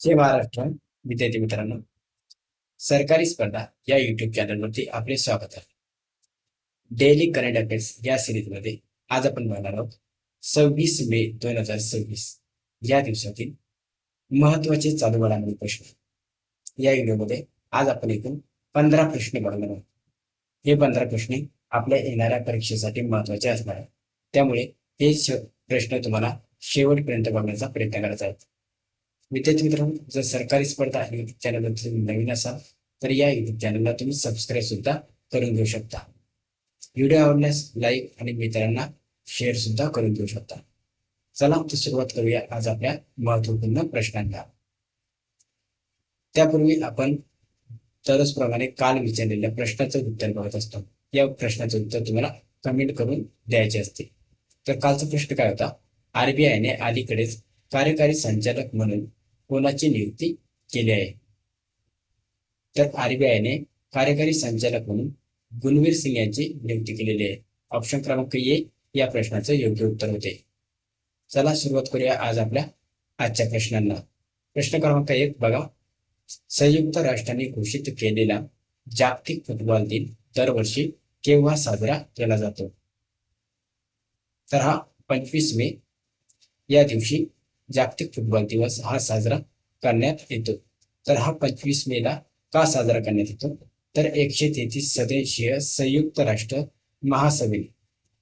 जय महाराष्ट्र. विद्यार्थी मित्रांनो, सरकारी स्पर्धा या युट्यूब चॅनलवरती आपले स्वागत आहे. डेली करंट अफेअर्स या सिरीजमध्ये आज आपण बघणार आहोत 26 मे 2026 या दिवसातील महत्वाचे चालू घडामोडी प्रश्न. या व्हिडिओमध्ये आज आपण एकूण 15 प्रश्न बघणार आहोत. हे 15 प्रश्न आपल्या येणाऱ्या परीक्षेसाठी महत्वाचे असणार आहेत. त्यामुळे हे प्रश्न तुम्हाला शेवटपर्यंत बघण्याचा प्रयत्न करायचा आहे. विद्यार्थी मित्रांनो, जर सरकारी स्पर्धा युट्यूब चॅनलवर तुम्ही नवीन असाल तर या युट्यूब चॅनलला तुम्ही सबस्क्राईब सुद्धा करून घेऊ शकता. व्हिडिओ आवडल्यास लाईक आणि मित्रांना शेअर सुद्धा करून देऊ शकता. चला तर सुरुवात करूया आज आपल्या महत्वपूर्ण प्रश्नांना. त्यापूर्वी आपण दररोजप्रमाणे काल विचारलेल्या प्रश्नाचं उत्तर बघत असतो. या प्रश्नाचं उत्तर तुम्हाला कमेंट करून द्यायचे असते. तर कालचा प्रश्न काय होता? आरबीआयने अलीकडेच कार्यकारी संचालक म्हणून कोणाची नियुक्ती केली आहे? तर आरबीआयने कार्यकारी संचालक म्हणून गुणवीर सिंग यांची नियुक्ती केलेली आहे. ऑप्शन क्रमांक ए या प्रश्नाचं योग्य उत्तर होते. चला सुरुवात करूया आज आपल्या आजच्या प्रश्नांना. प्रश्न क्रमांक 1 बघा. संयुक्त राष्ट्रांनी घोषित केलेला जागतिक फुटबॉल दिन दरवर्षी केव्हा साजरा केला जातो? तर हा 25 मे या दिवशी जागतिक फुटबॉल दिवस हा साजरा करण्यात येतो. तर हा 25 मेला का साजरा करण्यात येतो? तर 133 सदस्यीय संयुक्त राष्ट्र महासभेने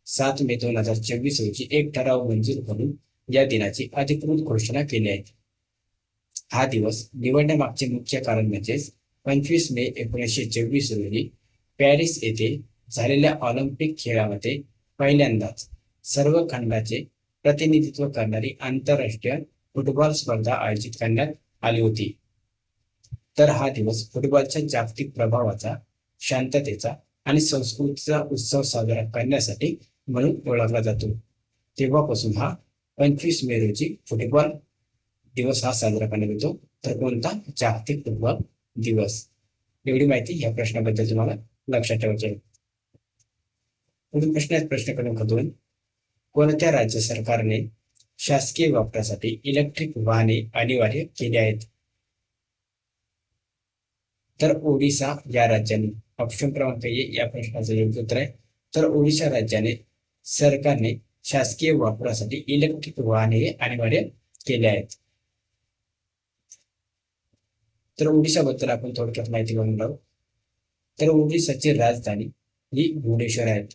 7 मे 2024 रोजी एक ठराव मंजूर करून या दिनाची अधिकृत घोषणा केली आहे. हा दिवस निवडण्यामागचे मुख्य कारण म्हणजे 25 मे 1924 रोजी पॅरिस येथे झालेल्या ऑलिम्पिक खेळामध्ये पहिल्यांदाच सर्व खंडाचे प्रतिनिधित्व करणारी आंतरराष्ट्रीय फुटबॉल स्पर्धा आयोजित करण्यात आली होती. तर हा दिवस फुटबॉलच्या जागतिक प्रभावाचा, शांततेचा आणि संस्कृतीचा उत्सव साजरा करण्यासाठी म्हणून ओळखला जातो. तेव्हापासून हा 25 मे रोजी फुटबॉल दिवस हा साजरा करण्यात येतो. तर कोणता? जागतिक फुटबॉल दिवस. एवढी माहिती या प्रश्नाबद्दल तुम्हाला लक्षात ठेवायची आहे. पुढील प्रश्न आहे प्रश्न क्रमांक 2. कोणत्या राज्य सरकारने शासकीय वापरासाठी इलेक्ट्रिक वाहने अनिवार्य केली आहेत? तर ओडिशा या राज्याने. ऑप्शन क्रमांक ए या प्रश्नाचं योग्य उत्तर आहे. तर ओडिशा राज्याने सरकारने शासकीय वापरासाठी इलेक्ट्रिक वाहने अनिवार्य केले आहेत. तर ओडिशाबद्दल आपण थोडक्यात माहिती बघून आहोत. तर ओडिशाची राजधानी ही भुवनेश्वर आहेत.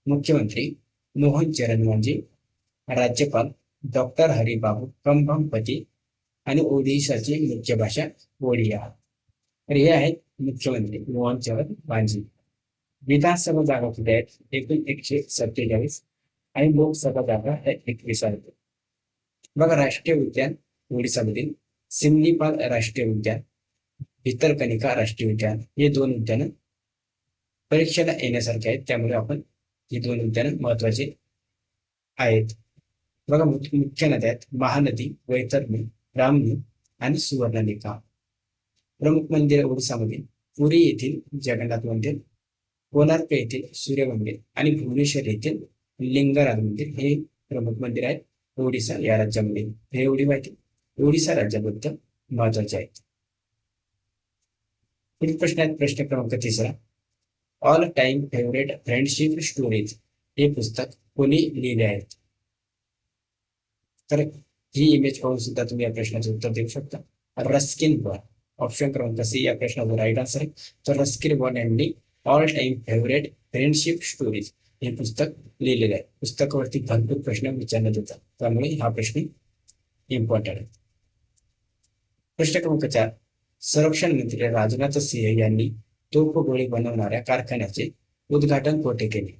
मुख्यमंत्री मोहन चरण मांझी, राज्यपाल डॉक्टर हरिबाबू कंभमपती आणि ओडिशाची मुख्य भाषा ओडिया. तर हे आहेत मुख्यमंत्री मोहन चरण मांझी. विधानसभा जागा किती आहेत? एकूण 147 आणि लोकसभा जागा आहेत 21 आहेत. बघा, राष्ट्रीय उद्यान ओडिशामधील सिमलीपाल राष्ट्रीय उद्यान, भितरकनिका राष्ट्रीय उद्यान हे 2 उद्यान परीक्षेला येण्यासारखे आहेत. त्यामुळे आपण ही 2 उद्यानं महत्वाचे आहेत. बघा, मुख्य नद्या आहेत महानदी, वैतरणी, ब्राह्मणी आणि सुवर्णरेखा. प्रमुख मंदिर ओडिशामधील पुरी येथील जगन्नाथ मंदिर, कोणार्क येथील सूर्य मंदिर आणि भुवनेश्वर येथील लिंगराज मंदिर हे प्रमुख मंदिर आहेत ओडिशा या राज्यामध्ये. हे एवढी माहिती ओडिशा राज्याबद्दल महत्वाचे आहेत. पुढील प्रश्न आहेत प्रश्न क्रमांक 3. All time favourite friendship stories हे पुस्तक कोणी लिहिले आहेत? तर ही इमेज पाहून सुद्धा तुम्ही या प्रश्नाचे उत्तर देऊ शकता. Ruskin born. ऑप्शन क्रमांक सी या प्रश्नाचा राईट आन्सर आहे. तर रस्किन बॉर्न यांनी all time favourite friendship stories हे पुस्तक लिहिलेले आहे. पुस्तकावरती भरपूर प्रश्न विचारण्यात येतात, त्यामुळे हा प्रश्न इम्पॉर्टंट आहे. प्रश्न क्रमांक 4. संरक्षण मंत्री राजनाथ सिंह यांनी तोफगोळी बनवणाऱ्या कारखान्याचे उद्घाटन कोठे केले?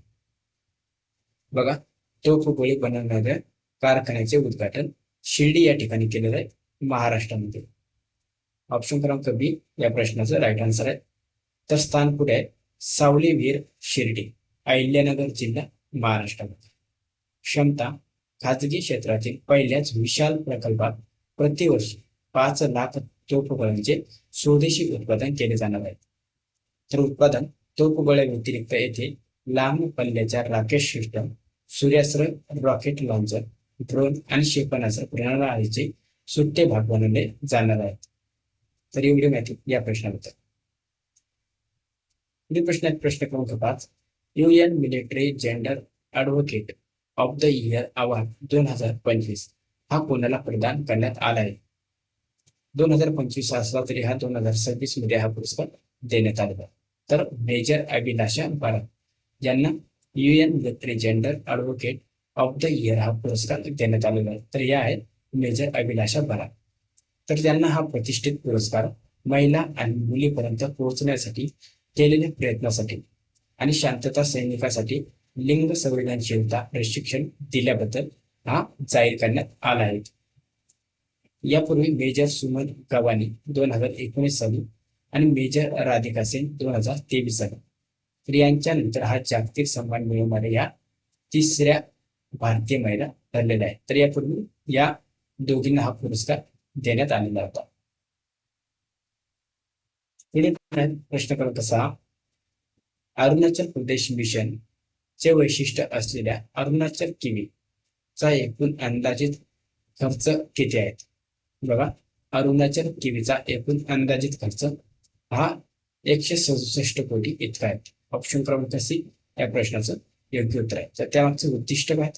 बघा, तोफगोळी बनवणाऱ्या कारखान्याचे उद्घाटन शिर्डी या ठिकाणी केलेलं आहे महाराष्ट्रामध्ये. ऑप्शन क्रमांक बी या प्रश्नाचं राईट आन्सर आहे. तर स्थान कुठे आहे? सावली विहीर शिर्डी, अहिल्यानगर जिल्हा, महाराष्ट्रामध्ये. क्षमता खाजगी क्षेत्रातील पहिल्याच विशाल प्रकल्पात प्रतिवर्षी 5 लाख तोफगोळ्यांचे स्वदेशी उत्पादन केले जाणार आहे. तर उत्पादन तोफगोळ्या व्यतिरिक्त येथे लांब पल्ल्याच्या rocket system, Suryastra rocket launcher, drone आणि क्षेपणास्त्र प्रणालीचे सुट्टे भाग बनवले जाणार आहेत. तर एवढी माहिती या प्रश्नाबद्दल. पुढील प्रश्न आहे प्रश्न क्रमांक 5. UN military gender advocate of the year award 2025 हा कोणाला प्रदान करण्यात आला आहे? 2025 असला तरी हा 2026 मध्ये हा पुरस्कार देण्यात आलेला. तर मेजर अभिलाषा बारत यांना UN military gender advocate of the year हा पुरस्कार देण्यात आलेला आहे. तर या आहेत मेजर अभिलाषा बारत. तर त्यांना हा प्रतिष्ठित पुरस्कार महिला आणि मुलीपर्यंत पोहोचण्यासाठी केलेल्या प्रयत्नासाठी आणि शांतता सैनिकासाठी लिंग संवेदनशीलता प्रशिक्षण दिल्याबद्दल हा जाहीर करण्यात आला आहे. यापूर्वी मेजर सुमन गवानी 2019 साली आणि मेजर राधिका सिंग 2023 साली. तर यांच्यानंतर हा जागतिक सन्मान मिळवणाऱ्या या तिसऱ्या भारतीय महिला ठरलेल्या आहेत. तर यापूर्वी या दोघींना हा पुरस्कार देण्यात आलेला होता. पुढे प्रश्न क्रमांक 6. अरुणाचल प्रदेश मिशन चे वैशिष्ट्य असलेल्या अरुणाचल किवी चा एकूण अंदाजित खर्च किती आहेत? बघा, अरुणाचल किवीचा एकूण अंदाजित खर्च हा 167 कोटी इतका आहे. ऑप्शन क्रमांक सी या प्रश्नाचं योग्य उत्तर आहे. तर त्यामागचं उद्दिष्ट काय?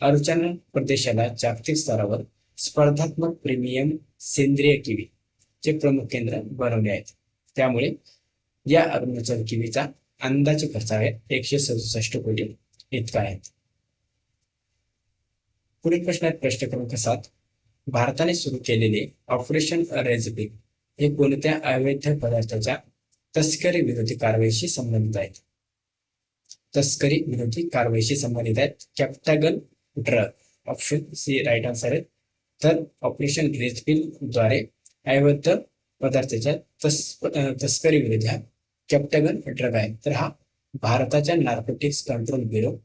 अरुणाचल प्रदेशाला जागतिक स्तरावर स्पर्धात्मक प्रीमियम सेंद्रिय किवी चे प्रमुख केंद्र बनवले आहेत. त्यामुळे या अरुणाचल किवीचा अंदाजे खर्च आहे 167 कोटी इतका आहे. पुढील प्रश्न आहे प्रश्न क्रमांक 7. भारताने सुरू केलेले ऑपरेशन रेझबिक हे कोणत्या अवैध पदार्थाच्या तस्करी विरोधी कारवाईशी संबंधित आहेत? तस्करी विरोधी कारवाईशी संबंधित आहेत. Captagon drug option C right answer आहे. तर ऑपरेशन रेझबिक द्वारे अवैध पदार्थाच्या तस्करी विरोधी हा कॅप्टॅगन ड्रग आहे. तर हा भारताच्या नार्कोटिक्स कंट्रोल ब्युरो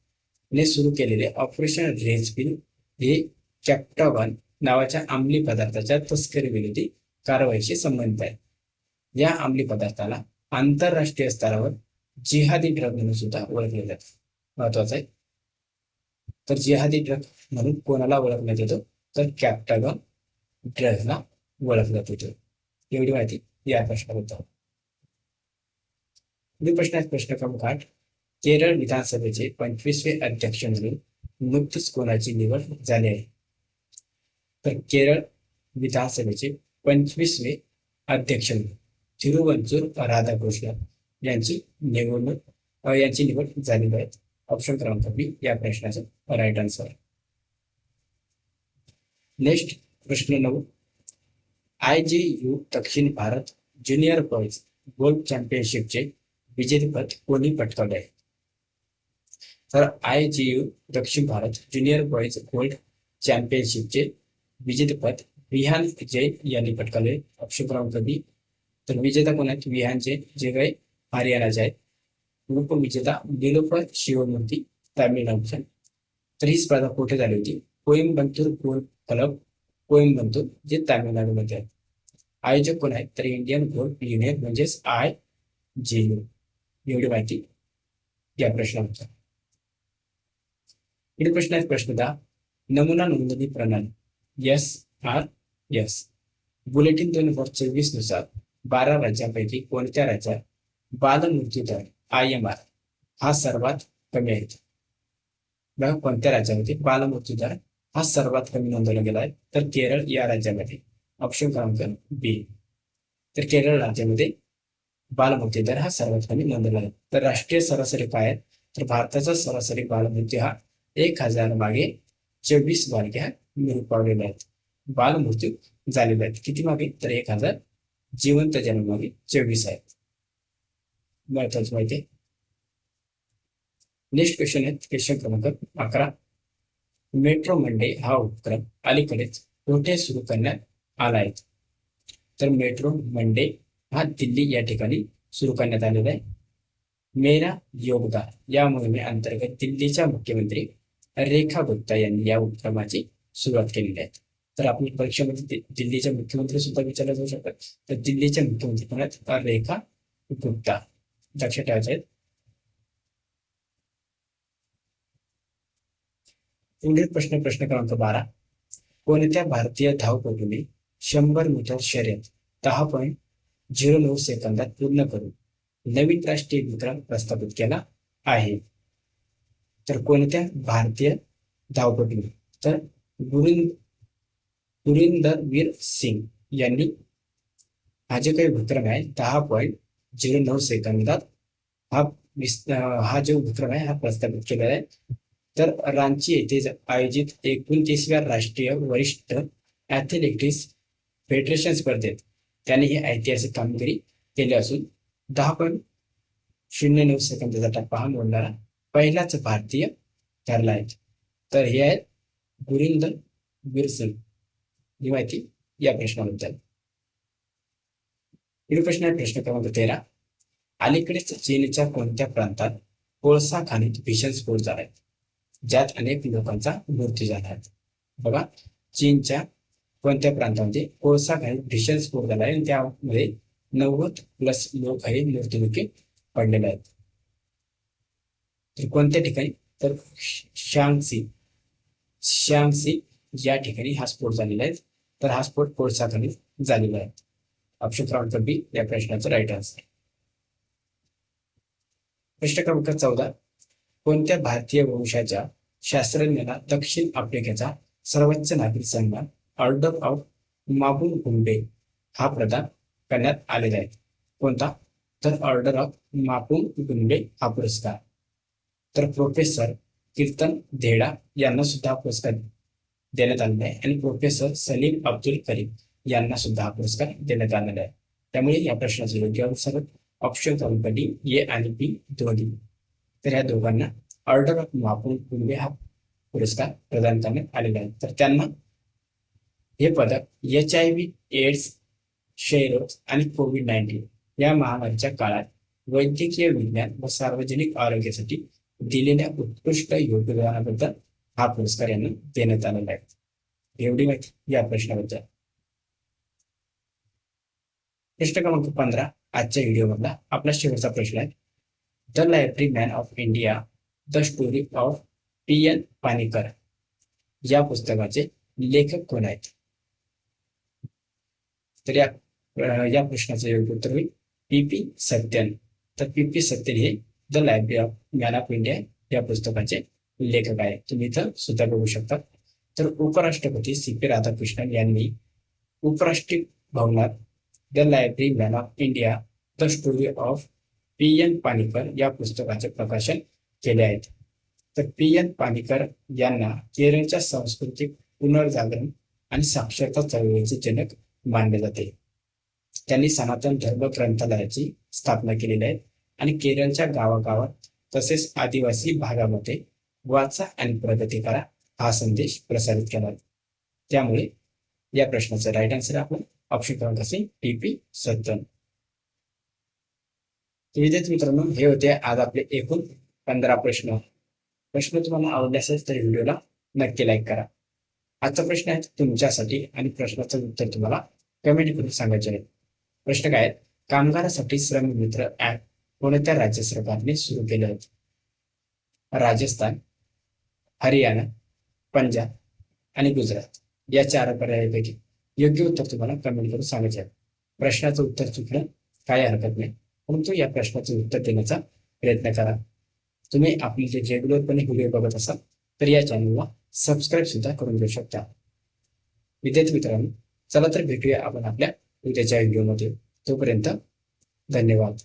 ने सुरू केलेले ऑपरेशन रेझबिक हे कॅप्टॅगन नावाच्या अंमली पदार्थाच्या तस्करी विरोधी कारवाईशी संबंधित आहे. या अंमली पदार्थाला आंतरराष्ट्रीय स्तरावर जिहादी ड्रग म्हणून सुद्धा ओळखले जाते. महत्वाचं आहे. तर जिहादी ड्रग म्हणून कोणाला ओळखण्यात येतो? तर कॅप्टॅगन ड्रगला ओळखण्यात येतो. एवढी माहिती या प्रश्नाबद्दल. पुढील प्रश्न आहे प्रश्न क्रमांक 8. केरळ विधानसभेचे 25वे अध्यक्ष म्हणून नुकतीच कोणाची निवड झाली आहे? तर केरळ विधानसभेचे 25वे अध्यक्ष म्हणून थिरुवंचूर राधाकृष्णन यांची निवड झालेली आहे. ऑप्शन क्रमांक बी या प्रश्नाचं राईट आन्सर. नेक्स्ट प्रश्न 9. IJU दक्षिण भारत ज्युनियर बॉईज गोल्फ चॅम्पियनशिपचे विजेतेपद कोणी पटकावले आहे? तर IJU दक्षिण भारत ज्युनियर बॉईज गोल्ड चॅम्पियनशिपचे विजेतेपद विहान जैन यांनी पटकावले. ऑप्शन क्रमांक बी. तर विजेता कोण आहेत? विहान जैन जे काही हरियाणाचे आहेत. उपविजेता निलोफर शिवमूर्ती तामिळनाडूचे. तर ही स्पर्धा कुठे झाली होती? कोइंबतूर गोल्फ क्लब कोइंबतूर जे तामिळनाडूमध्ये आहे. आयोजक कोण आहेत? तर इंडियन गोल्फ युनियन म्हणजेच IJU. एवढी माहिती या प्रश्नाबद्दल. पुढील प्रश्न आहे प्रश्न 10. नमुना नोंदणी प्रणाली SRS बुलेटिन 2024 नुसार 12 राज्यांपैकी कोणत्या राज्यात बालमृत्यू दर IMR हा सर्वात कमी आहे? बघा, कोणत्या राज्यामध्ये बालमृत्यू दर हा सर्वात कमी नोंदवला गेला आहे? तर केरळ या राज्यामध्ये. ऑप्शन क्रमांक बी. तर केरळ राज्यामध्ये बालमृत्यू दर हा सर्वात कमी नोंदवला आहे. तर राष्ट्रीय सरासरी काय आहे? तर भारताचा सरासरी बालमृत्यू हा 1000 मागे 24 बालके हा मृत्यू पावलेले आहेत. बालमृत्यू झालेले आहेत. किती मागे? तर 1000. जिवंत जन्म मागे 24 आहेत. महत्वाची माहिती. नेक्स्ट क्वेश्चन आहे क्वेश्चन क्रमांक 11. मेट्रो मंडे हा उपक्रम अलीकडेच कुठे सुरू करण्यात आला आहे? तर मेट्रो मंडे हा दिल्ली या ठिकाणी सुरू करण्यात आलेला आहे. मेरा योगदान या मोहिमेअंतर्गत दिल्लीच्या मुख्यमंत्री रेखा गुप्ता यांनी या उपक्रमाची सुरुवात केलेली आहे. तर आपण परीक्षेमध्ये दिल्लीचे मुख्यमंत्री सुद्धा विचारले जाऊ शकतात. तर दिल्लीचे मुख्यमंत्री कोण आहेत? रेखा गुप्ता. लक्षात ठेवायचे आहेत. पुढील प्रश्न क्रमांक 12. कोणत्या भारतीय धावपटूने 100 मीटर शर्यत 10.09 सेकंदात पूर्ण करून नवीन राष्ट्रीय विक्रम प्रस्थापित केला आहे? तर कोणत्या भारतीय धावपटूने? तर गुरिंदरवीर सिंग यांनी हा जो काही विक्रम आहे 10.09 सेकंदात हा जो विक्रम आहे हा प्रस्थापित केलेला आहे. तर रांची येथे आयोजित 29व्या राष्ट्रीय वरिष्ठ ॲथलेटिक्स फेडरेशन स्पर्धेत त्याने ही ऐतिहासिक कामगिरी केली असून 10.09 सेकंदाचा टप्पा हा मोडणारा पहिलाच भारतीय ठरला आहे. तर हे आहे गुरिंदरवीर सिंग. ही माहिती या प्रश्नाबद्दल. पुढील प्रश्न आहे प्रश्न क्रमांक 13. अलीकडेच चीनच्या कोणत्या प्रांतात कोळसा खाणीत भीषण स्फोट झालाय ज्यात अनेक लोकांचा मृत्यू झाला आहे? बघा, चीनच्या कोणत्या प्रांतामध्ये कोळसा खाणीत भीषण स्फोट झाला आहे आणि त्यामध्ये 90+ लोक हे मृत्युमुखी पडलेले आहेत. तर कोणत्या ठिकाणी? तर शांगसी या ठिकाणी हा स्फोट झालेला आहे. तर हा स्फोट कोळसा खाणीत झालेला आहे. ऑप्शन क्रमांक बी या प्रश्नाचं राईट आन्सर. प्रश्न क्रमांक 14. कोणत्या भारतीय वंशाच्या शास्त्रज्ञाला दक्षिण आफ्रिकेचा सर्वोच्च नागरी सन्मान ऑर्डर ऑफ मापुंगबे हा प्रदान करण्यात आलेला आहे? कोणता? तर ऑर्डर ऑफ मापुंगबे हा पुरस्कार. तर प्रोफेसर कीर्तन धेडा यांना सुद्धा हा पुरस्कार देण्यात आलेला आहे आणि प्रोफेसर सलीम अब्दुल करीम यांना सुद्धा हा पुरस्कार देण्यात आलेला आहे. त्यामुळे या प्रश्नाचं योग्य उत्तर ऑप्शन क्रमांक डी, ए आणि बी दोन्ही. तर या दोघांना ऑर्डर ऑफ मापुंगबे हा पुरस्कार प्रदान करण्यात आलेला आहे. तर त्यांना हे पदक HIV, एड्स, क्षयरोग आणि कोविड-19 या महामारीच्या काळात वैद्यकीय विज्ञान व सार्वजनिक आरोग्यासाठी दिलेल्या उत्कृष्ट योगदानाबद्दल हा पुरस्कार यांना देण्यात आलेला आहे. एवढी माहिती या प्रश्नाबद्दल. प्रश्न क्रमांक 15 आजच्या व्हिडिओमधला आपला शेवटचा प्रश्न आहे. The library man of India the story of PN Panicker या पुस्तकाचे लेखक कोण आहेत? तर या प्रश्नाचं योग्य उत्तर होईल PP सत्यन. तर PP सत्यन हे the library of man of India या पुस्तकाचे लेखक आहे. तुम्ही इथं सुद्धा बघू शकता. तर उपराष्ट्रपती CP राधाकृष्णन यांनी उपराष्ट्रीय भवनात the library man of India the story of PN Panicker या पुस्तकाचे प्रकाशन केले आहेत. तर PN पानिकर यांना केरळच्या सांस्कृतिक पुनर्जागरण आणि साक्षरता चळवळीचे जनक मानले जाते. त्यांनी सनातन धर्म ग्रंथालयाची स्थापना केलेली आहे आणि केरळच्या गावागावात तसेच आदिवासी भागामध्ये वाचा आणि प्रगती करा हा संदेश प्रसारित केला. त्यामुळे या प्रश्नाचं राईट आन्सर आपण ऑप्शन क्रमांक सी PP सत्यन. विद्यार्थी मित्रांनो, हे होते आज आपले एकूण 15 प्रश्न. तुम्हाला आवडले असेल तर व्हिडिओला नक्की लाईक करा. आजचा प्रश्न आहे तुमच्यासाठी आणि प्रश्नाचं उत्तर तुम्हाला कमेंट करून सांगायचे आहे. प्रश्न काय आहेत? कामगारासाठी श्रम मित्र ऍप कोणत्या राज्य सरकारने सुरू केले आहेत? राजस्थान, हरियाणा, पंजाब आणि गुजरात या 4 पर्यायापैकी योग्य उत्तर तुम्हाला कमेंट करून सांगायचे आहे. प्रश्नाचं उत्तर चुकलं काही हरकत नाही, परंतु या प्रश्नाचं उत्तर देण्याचा प्रयत्न करा. तुम्ही आपले जे रेग्युलरपणे व्हिडिओ बघत असाल तर या चॅनलला सबस्क्राईब सुद्धा करून घेऊ शकता. विद्यार्थी मित्रांनो, चला तर भेटूया आपण आपल्या उद्याच्या व्हिडिओमध्ये. तोपर्यंत धन्यवाद.